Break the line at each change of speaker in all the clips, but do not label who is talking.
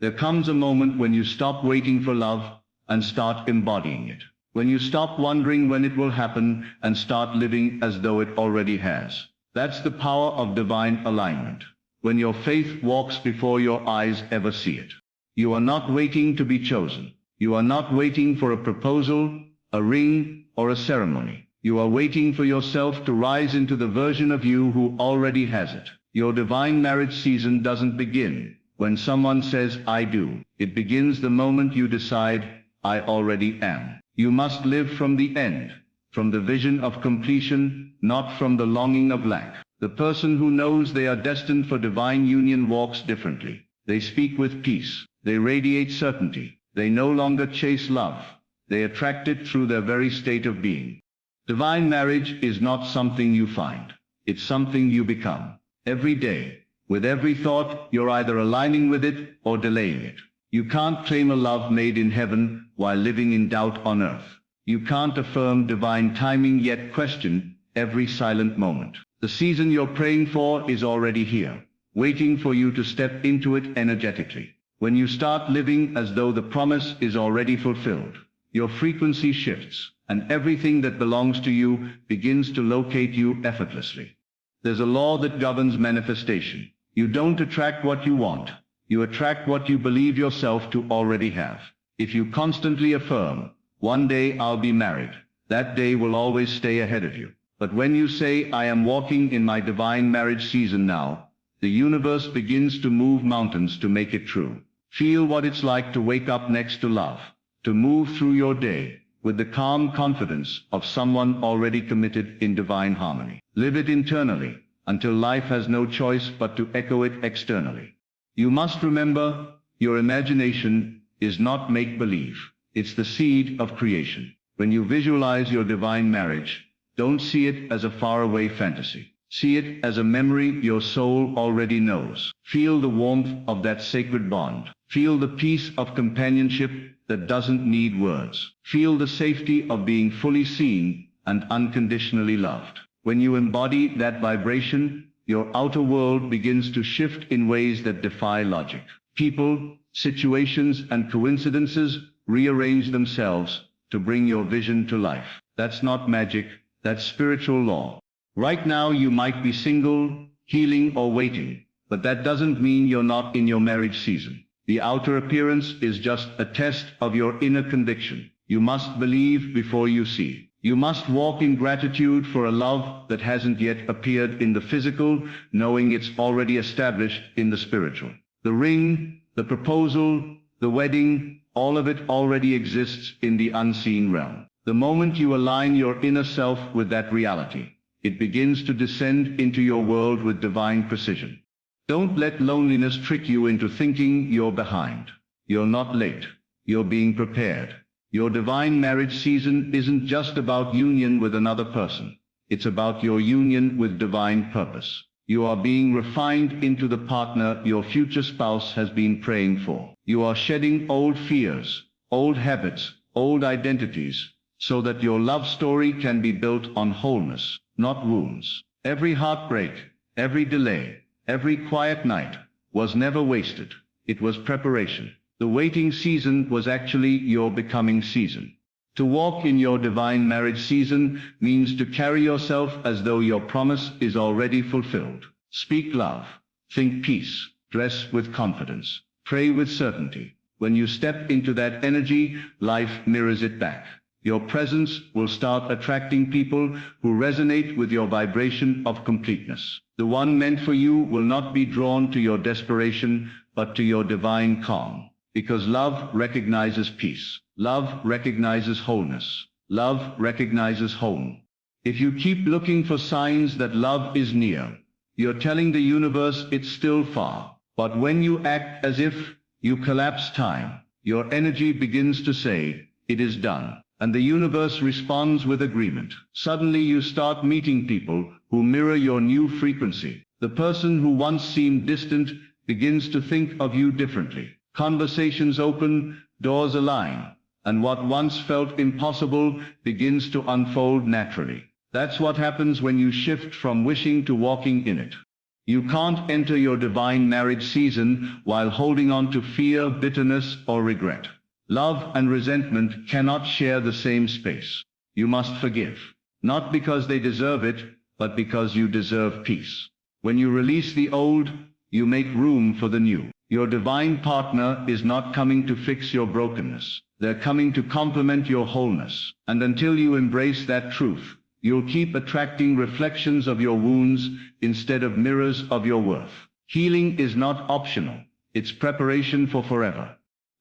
There comes a moment when you stop waiting for love and start embodying it. When you stop wondering when it will happen and start living as though it already has. That's the power of divine alignment. When your faith walks before your eyes ever see it. You are not waiting to be chosen. You are not waiting for a proposal, a ring, or a ceremony. You are waiting for yourself to rise into the version of you who already has it. Your divine marriage season doesn't begin when someone says, I do. It begins the moment you decide, I already am. You must live from the end, from the vision of completion, not from the longing of lack. The person who knows they are destined for divine union walks differently. They speak with peace. They radiate certainty. They no longer chase love. They attract it through their very state of being. Divine marriage is not something you find. It's something you become. Every day, with every thought, you're either aligning with it or delaying it. You can't claim a love made in heaven while living in doubt on earth. You can't affirm divine timing yet question every silent moment. The season you're praying for is already here, waiting for you to step into it energetically. When you start living as though the promise is already fulfilled, your frequency shifts, and everything that belongs to you begins to locate you effortlessly. There's a law that governs manifestation. You don't attract what you want. You attract what you believe yourself to already have. If you constantly affirm, one day I'll be married, that day will always stay ahead of you. But when you say, I am walking in my divine marriage season now, the universe begins to move mountains to make it true. Feel what it's like to wake up next to love, to move through your day with the calm confidence of someone already committed in divine harmony. Live it internally until life has no choice but to echo it externally. You must remember, your imagination is not make-believe. It's the seed of creation. When you visualize your divine marriage, don't see it as a faraway fantasy. See it as a memory your soul already knows. Feel the warmth of that sacred bond. Feel the peace of companionship that doesn't need words. Feel the safety of being fully seen and unconditionally loved. When you embody that vibration, your outer world begins to shift in ways that defy logic. People, situations, and coincidences rearrange themselves to bring your vision to life. That's not magic, that's spiritual law. Right now you might be single, healing, or waiting, but that doesn't mean you're not in your marriage season. The outer appearance is just a test of your inner conviction. You must believe before you see. You must walk in gratitude for a love that hasn't yet appeared in the physical, knowing it's already established in the spiritual. The ring, the proposal, the wedding, all of it already exists in the unseen realm. The moment you align your inner self with that reality, it begins to descend into your world with divine precision. Don't let loneliness trick you into thinking you're behind. You're not late. You're being prepared. Your divine marriage season isn't just about union with another person. It's about your union with divine purpose. You are being refined into the partner your future spouse has been praying for. You are shedding old fears, old habits, old identities, so that your love story can be built on wholeness, not wounds. Every heartbreak, every delay, every quiet night was never wasted. It was preparation. The waiting season was actually your becoming season. To walk in your divine marriage season means to carry yourself as though your promise is already fulfilled. Speak love, think peace, dress with confidence, pray with certainty. When you step into that energy, life mirrors it back. Your presence will start attracting people who resonate with your vibration of completeness. The one meant for you will not be drawn to your desperation, but to your divine calm. Because love recognizes peace. Love recognizes wholeness. Love recognizes home. If you keep looking for signs that love is near, you're telling the universe it's still far. But when you act as if you collapse time, your energy begins to say, it is done. And the universe responds with agreement. Suddenly you start meeting people who mirror your new frequency. The person who once seemed distant begins to think of you differently. Conversations open, doors align, and what once felt impossible begins to unfold naturally. That's what happens when you shift from wishing to walking in it. You can't enter your divine marriage season while holding on to fear, bitterness, or regret. Love and resentment cannot share the same space. You must forgive, not because they deserve it, but because you deserve peace. When you release the old, you make room for the new. Your divine partner is not coming to fix your brokenness. They're coming to complement your wholeness. And until you embrace that truth, you'll keep attracting reflections of your wounds instead of mirrors of your worth. Healing is not optional. It's preparation for forever.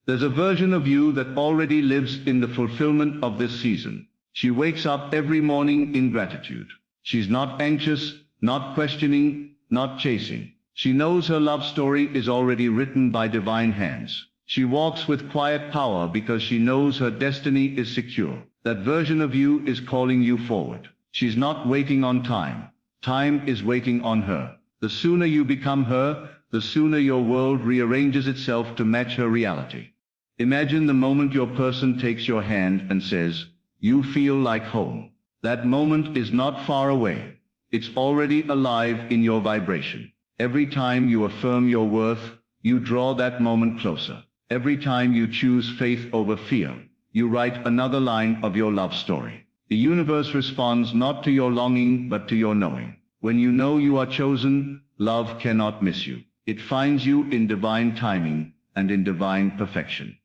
There's a version of you that already lives in the fulfillment of this season. She wakes up every morning in gratitude. She's not anxious, not questioning, not chasing. She knows her love story is already written by divine hands. She walks with quiet power because she knows her destiny is secure. That version of you is calling you forward. She's not waiting on time. Time is waiting on her. The sooner you become her, the sooner your world rearranges itself to match her reality. Imagine the moment your person takes your hand and says, "You feel like home." That moment is not far away. It's already alive in your vibration. Every time you affirm your worth, you draw that moment closer. Every time you choose faith over fear, you write another line of your love story. The universe responds not to your longing, but to your knowing. When you know you are chosen, love cannot miss you. It finds you in divine timing and in divine perfection.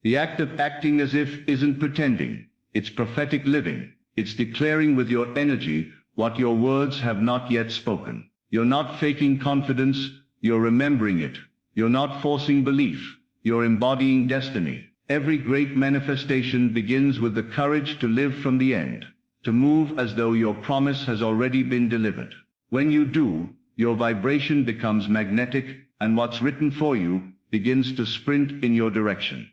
The act of acting as if isn't pretending. It's prophetic living. It's declaring with your energy what your words have not yet spoken. You're not faking confidence, you're remembering it. You're not forcing belief, you're embodying destiny. Every great manifestation begins with the courage to live from the end, to move as though your promise has already been delivered. When you do, your vibration becomes magnetic, and what's written for you begins to sprint in your direction.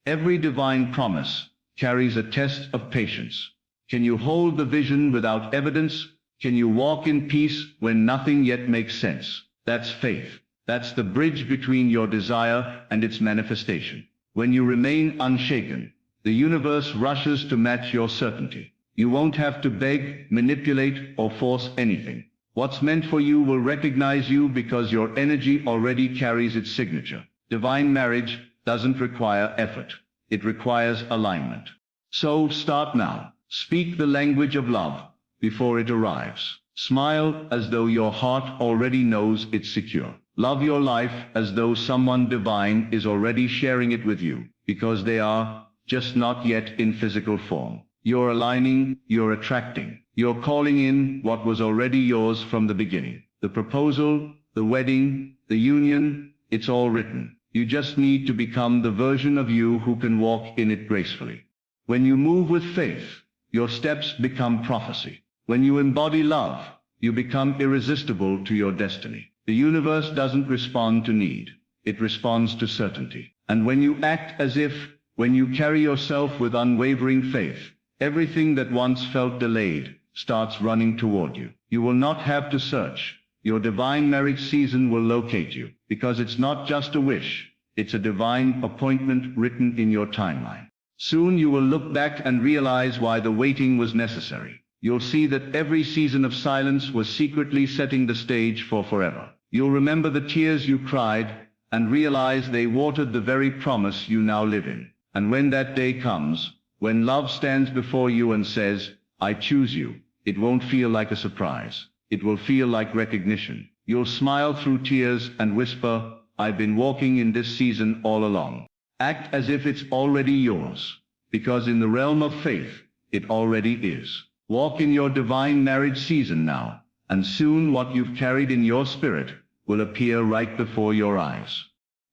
Every divine promise carries a test of patience. Can you hold the vision without evidence? Can you walk in peace when nothing yet makes sense? That's faith. That's the bridge between your desire and its manifestation. When you remain unshaken, the universe rushes to match your certainty. You won't have to beg, manipulate, or force anything. What's meant for you will recognize you because your energy already carries its signature. Divine marriage doesn't require effort. It requires alignment. So start now. Speak the language of love before it arrives. Smile as though your heart already knows it's secure. Love your life as though someone divine is already sharing it with you, because they are, just not yet in physical form. You're aligning, you're attracting, you're calling in what was already yours from the beginning. The proposal, the wedding, the union, it's all written. You just need to become the version of you who can walk in it gracefully. When you move with faith, your steps become prophecy. When you embody love, you become irresistible to your destiny. The universe doesn't respond to need. It responds to certainty. And when you act as if, when you carry yourself with unwavering faith, everything that once felt delayed starts running toward you. You will not have to search. Your divine marriage season will locate you, because it's not just a wish. It's a divine appointment written in your timeline. Soon you will look back and realize why the waiting was necessary. You'll see that every season of silence was secretly setting the stage for forever. You'll remember the tears you cried and realize they watered the very promise you now live in. And when that day comes, when love stands before you and says, "I choose you," it won't feel like a surprise. It will feel like recognition. You'll smile through tears and whisper, "I've been walking in this season all along." Act as if it's already yours, because in the realm of faith, it already is. Walk in your divine marriage season now, and soon what you've carried in your spirit will appear right before your eyes.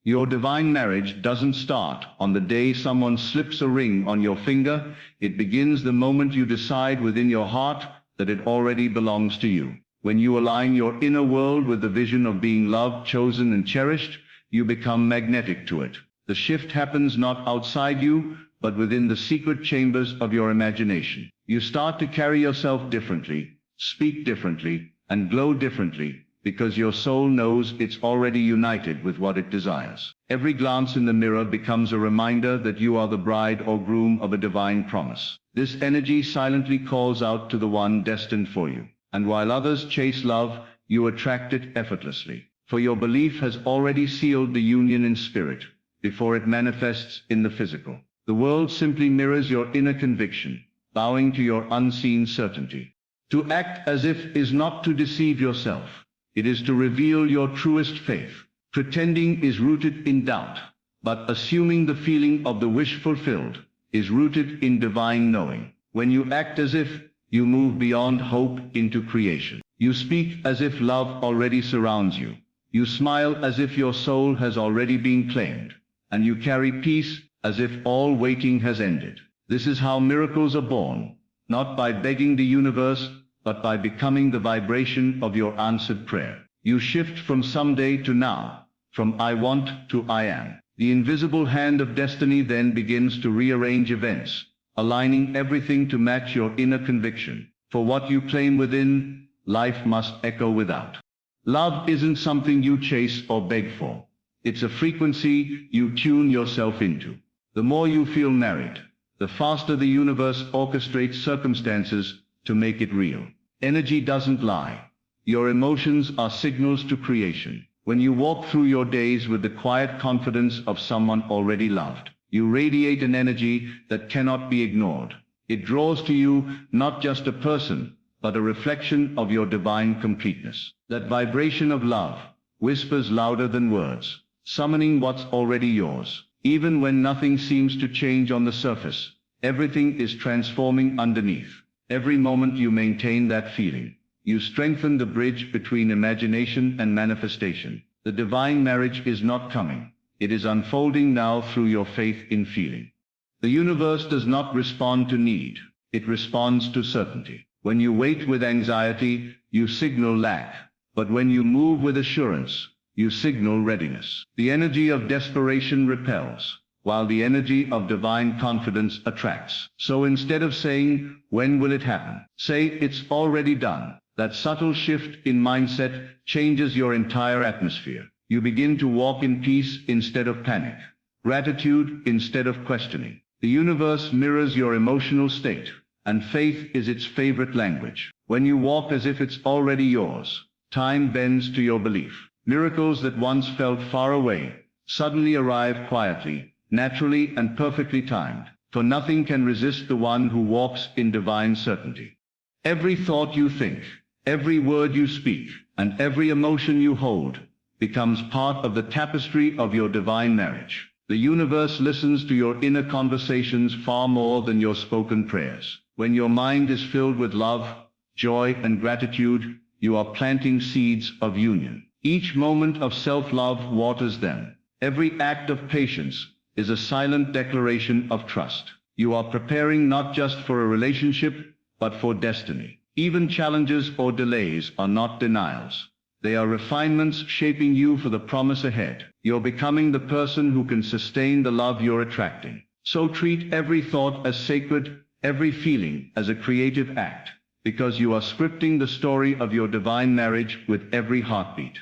Your divine marriage doesn't start on the day someone slips a ring on your finger. It begins the moment you decide within your heart that it already belongs to you. When you align your inner world with the vision of being loved, chosen, and cherished, you become magnetic to it. The shift happens not outside you, but within the secret chambers of your imagination. You start to carry yourself differently, speak differently, and glow differently, because your soul knows it's already united with what it desires. Every glance in the mirror becomes a reminder that you are the bride or groom of a divine promise. This energy silently calls out to the one destined for you. And while others chase love, you attract it effortlessly. For your belief has already sealed the union in spirit, before it manifests in the physical. The world simply mirrors your inner conviction, bowing to your unseen certainty. To act as if is not to deceive yourself. It is to reveal your truest faith. Pretending is rooted in doubt, but assuming the feeling of the wish fulfilled is rooted in divine knowing. When you act as if, you move beyond hope into creation. You speak as if love already surrounds you. You smile as if your soul has already been claimed. And you carry peace as if all waiting has ended. This is how miracles are born, not by begging the universe, but by becoming the vibration of your answered prayer. You shift from someday to now, from I want to I am. The invisible hand of destiny then begins to rearrange events, aligning everything to match your inner conviction. For what you claim within, life must echo without. Love isn't something you chase or beg for. It's a frequency you tune yourself into. The more you feel married, the faster the universe orchestrates circumstances to make it real. Energy doesn't lie. Your emotions are signals to creation. When you walk through your days with the quiet confidence of someone already loved, you radiate an energy that cannot be ignored. It draws to you not just a person, but a reflection of your divine completeness. That vibration of love whispers louder than words, summoning what's already yours. Even when nothing seems to change on the surface, everything is transforming underneath. Every moment you maintain that feeling, you strengthen the bridge between imagination and manifestation. The divine marriage is not coming. It is unfolding now through your faith in feeling. The universe does not respond to need. It responds to certainty. When you wait with anxiety, you signal lack. But when you move with assurance, you signal readiness. The energy of desperation repels, while the energy of divine confidence attracts. So instead of saying, when will it happen? Say, it's already done. That subtle shift in mindset changes your entire atmosphere. You begin to walk in peace instead of panic, gratitude instead of questioning. The universe mirrors your emotional state, and faith is its favorite language. When you walk as if it's already yours, time bends to your belief. Miracles that once felt far away suddenly arrive quietly, naturally and perfectly timed, for nothing can resist the one who walks in divine certainty. Every thought you think, every word you speak, and every emotion you hold becomes part of the tapestry of your divine marriage. The universe listens to your inner conversations far more than your spoken prayers. When your mind is filled with love, joy, and gratitude, you are planting seeds of union. Each moment of self-love waters them. Every act of patience is a silent declaration of trust. You are preparing not just for a relationship, but for destiny. Even challenges or delays are not denials. They are refinements shaping you for the promise ahead. You're becoming the person who can sustain the love you're attracting. So treat every thought as sacred, every feeling as a creative act, because you are scripting the story of your divine marriage with every heartbeat.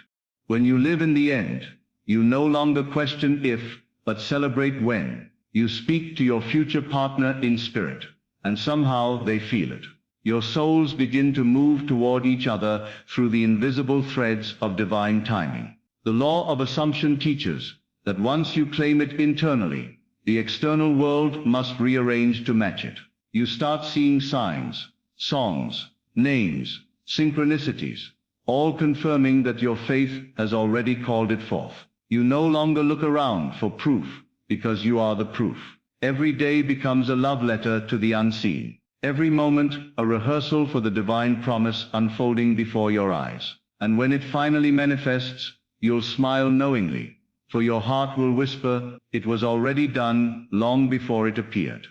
When you live in the end, you no longer question if, but celebrate when. You speak to your future partner in spirit, and somehow they feel it. Your souls begin to move toward each other through the invisible threads of divine timing. The law of assumption teaches that once you claim it internally, the external world must rearrange to match it. You start seeing signs, songs, names, synchronicities, all confirming that your faith has already called it forth. You no longer look around for proof, because you are the proof. Every day becomes a love letter to the unseen. Every moment, a rehearsal for the divine promise unfolding before your eyes. And when it finally manifests, you'll smile knowingly, for your heart will whisper, it was already done long before it appeared.